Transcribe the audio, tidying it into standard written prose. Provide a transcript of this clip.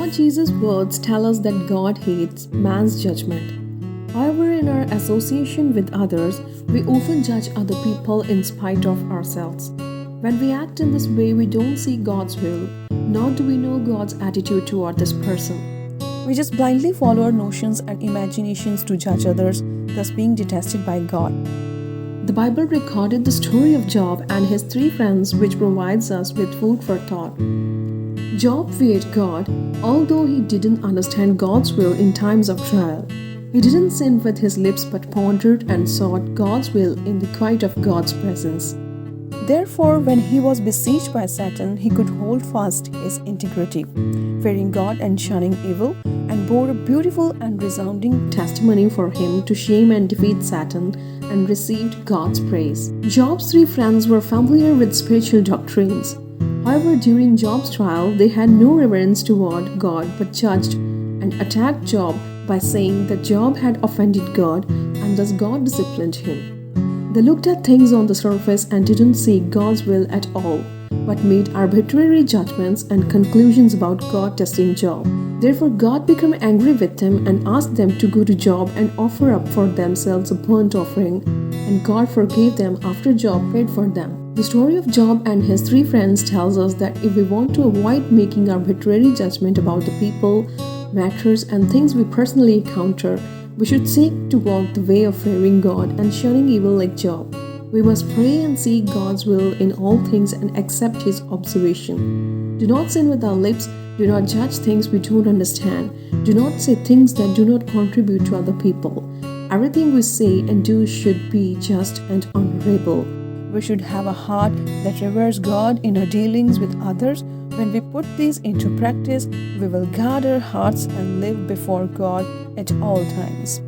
Lord Jesus' words tell us that God hates man's judgment. However, in our association with others, we often judge other people in spite of ourselves. When we act in this way, we don't see God's will, nor do we know God's attitude toward this person. We just blindly follow our notions and imaginations to judge others, thus being detested by God. The Bible recorded the story of Job and his three friends, which provides us with food for thought. Job feared God, although he didn't understand God's will in times of trial. He didn't sin with his lips but pondered and sought God's will in the quiet of God's presence. Therefore, when he was besieged by Satan, he could hold fast his integrity, fearing God and shunning evil, and bore a beautiful and resounding testimony for him to shame and defeat Satan, and received God's praise. Job's three friends were familiar with spiritual doctrines. However, during Job's trial, they had no reverence toward God but judged and attacked Job by saying that Job had offended God and thus God disciplined him. They looked at things on the surface and didn't see God's will at all, but made arbitrary judgments and conclusions about God testing Job. Therefore, God became angry with them and asked them to go to Job and offer up for themselves a burnt offering, and God forgave them after Job prayed for them. The story of Job and his three friends tells us that if we want to avoid making arbitrary judgment about the people, matters, and things we personally encounter, we should seek to walk the way of fearing God and shunning evil like Job. We must pray and seek God's will in all things and accept His observation. Do not sin with our lips. Do not judge things we don't understand. Do not say things that do not contribute to other people. Everything we say and do should be just and honorable. We should have a heart that reveres God in our dealings with others. When we put these into practice, we will guard our hearts and live before God at all times.